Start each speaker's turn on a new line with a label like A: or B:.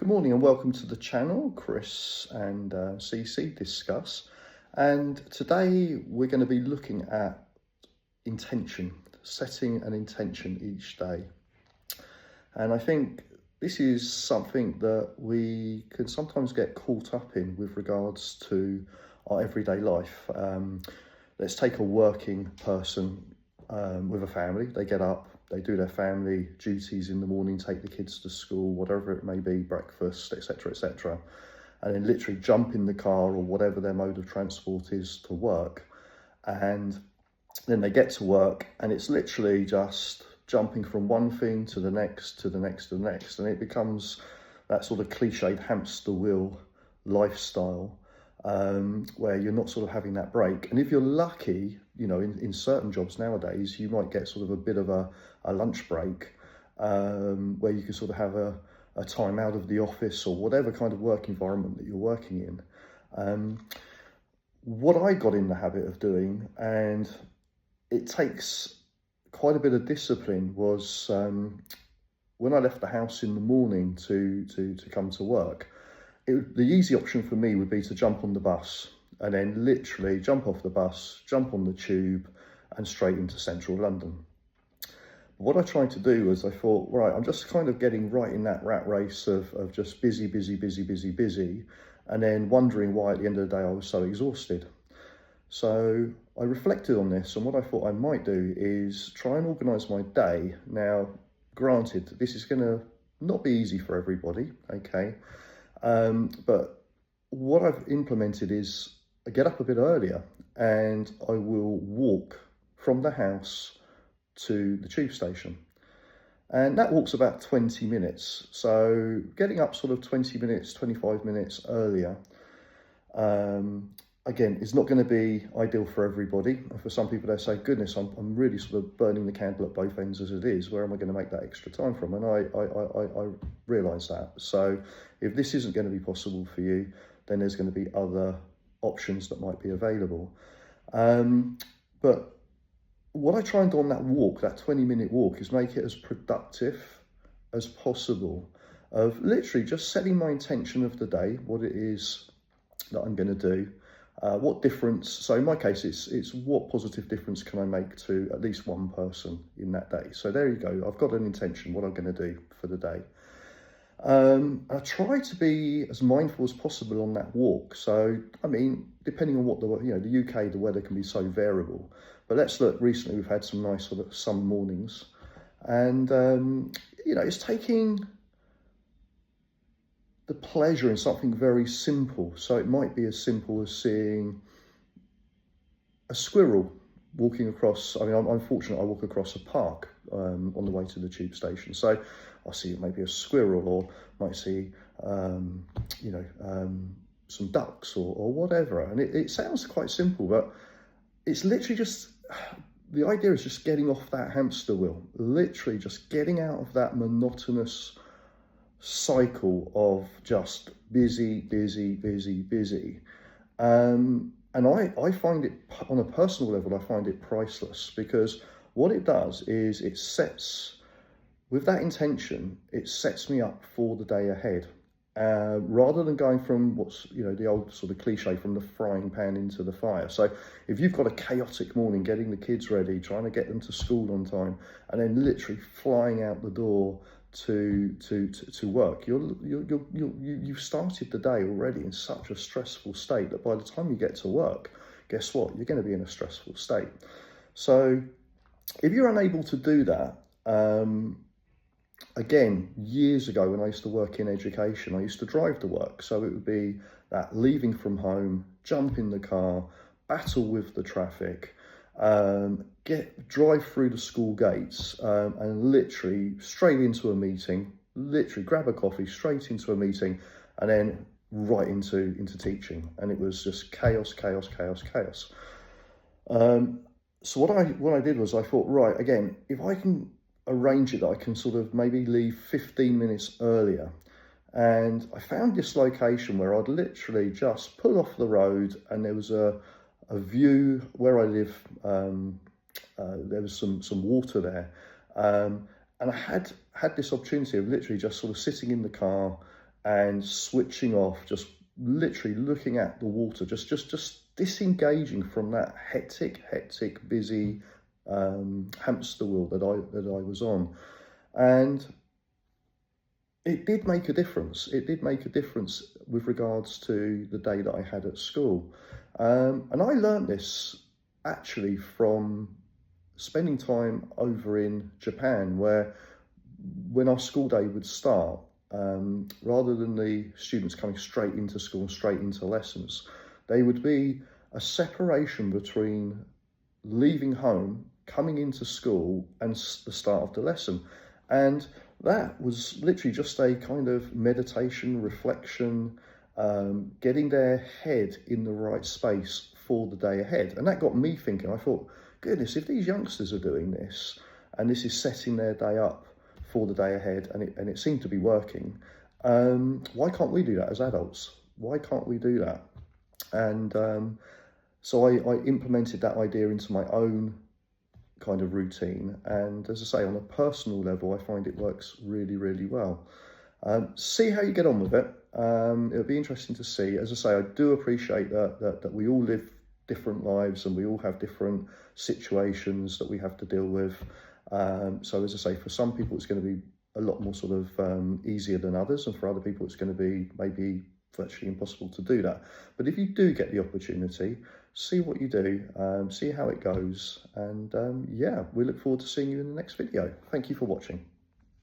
A: Good morning and welcome to the channel. Chris and CC discuss, and today we're going to be looking at intention, setting an intention each day. And I think this is something that we can sometimes get caught up in with regards to our everyday life. Let's take a working person with a family. They get up, they do their family duties in the morning, take the kids to school, whatever it may be, breakfast, etc., and then literally jump in the car or whatever their mode of transport is to work. And then they get to work and it's literally just jumping from one thing to the next, to the next, to the next. And it becomes that sort of cliched hamster wheel lifestyle where you're not sort of having that break. And if you're lucky, you know, in certain jobs nowadays, you might get sort of a bit of a lunch break where you can sort of have a time out of the office or whatever kind of work environment that you're working in. What I got in the habit of doing, and it takes quite a bit of discipline, was when I left the house in the morning to come to work, the easy option for me would be to jump on the bus and then literally jump off the bus, jump on the tube and straight into central London. What I tried to do was I thought, right, I'm just kind of getting right in that rat race of just busy, and then wondering why at the end of the day I was so exhausted. So I reflected on this, and what I thought I might do is try and organise my day. Now, granted, this is going to not be easy for everybody, okay? But what I've implemented is I get up a bit earlier and I will walk from the house to the tube station. And that walk's about 20 minutes. So getting up sort of 20 minutes, 25 minutes earlier, again, is not going to be ideal for everybody. For some people, they say, goodness, I'm really sort of burning the candle at both ends as it is. Where am I going to make that extra time from? And I realise that. So if this isn't going to be possible for you, then there's going to be other options that might be available. But what I try and do on that walk, that 20-minute walk, is make it as productive as possible, of literally just setting my intention of the day, what it is that I'm going to do. What difference, so in my case, it's what positive difference can I make to at least one person in that day. So there you go, I've got an intention, what I'm going to do for the day. I try to be as mindful as possible on that walk. So, I mean, depending on what the UK, the weather can be so variable. But let's look, recently we've had some nice sort of summer mornings. And, it's taking the pleasure in something very simple. So it might be as simple as seeing a squirrel walking across. I mean, I'm fortunate I walk across a park on the way to the tube station. So I'll see maybe a squirrel, or might see, some ducks or whatever. And it sounds quite simple, but it's literally just, the idea is just getting off that hamster wheel, literally just getting out of that monotonous cycle of just busy. And I find it, on a personal level, I find it priceless, because what it does is it sets, with that intention, it sets me up for the day ahead. Rather than going from what's, the old sort of cliche, from the frying pan into the fire. So if you've got a chaotic morning, getting the kids ready, trying to get them to school on time, and then literally flying out the door to work, you've started the day already in such a stressful state that by the time you get to work, guess what? You're going to be in a stressful state. So if you're unable to do that, again, years ago when I used to work in education, I used to drive to work. So it would be that leaving from home, jump in the car, battle with the traffic, drive through the school gates, and literally straight into a meeting, literally grab a coffee, straight into a meeting, and then right into teaching. And it was just chaos. So what I did was I thought, right, again, if I can arrange it that I can sort of maybe leave 15 minutes earlier. And I found this location where I'd literally just pull off the road, and there was a view where I live. There was some water there. And I had this opportunity of literally just sort of sitting in the car and switching off, just literally looking at the water, just disengaging from that hectic, busy hamster wheel that I was on. And it did make a difference. It did make a difference with regards to the day that I had at school. And I learned this actually from spending time over in Japan, where when our school day would start, rather than the students coming straight into school and straight into lessons, they would be a separation between leaving home, coming into school, and the start of the lesson. And that was literally just a kind of meditation, reflection, getting their head in the right space for the day ahead. And that got me thinking. I thought, goodness, if these youngsters are doing this, and this is setting their day up for the day ahead, and it seemed to be working, why can't we do that as adults? Why can't we do that? And so I implemented that idea into my own kind of routine. And as I say, on a personal level, I find it works really well. See how you get on with it. It'll be interesting to see. As I say, I do appreciate that we all live different lives and we all have different situations that we have to deal with. So as I say, for some people, it's going to be a lot more sort of easier than others. And for other people, it's going to be maybe virtually impossible to do that. But if you do get the opportunity, see what you do, see how it goes. And yeah, we look forward to seeing you in the next video. Thank you for watching.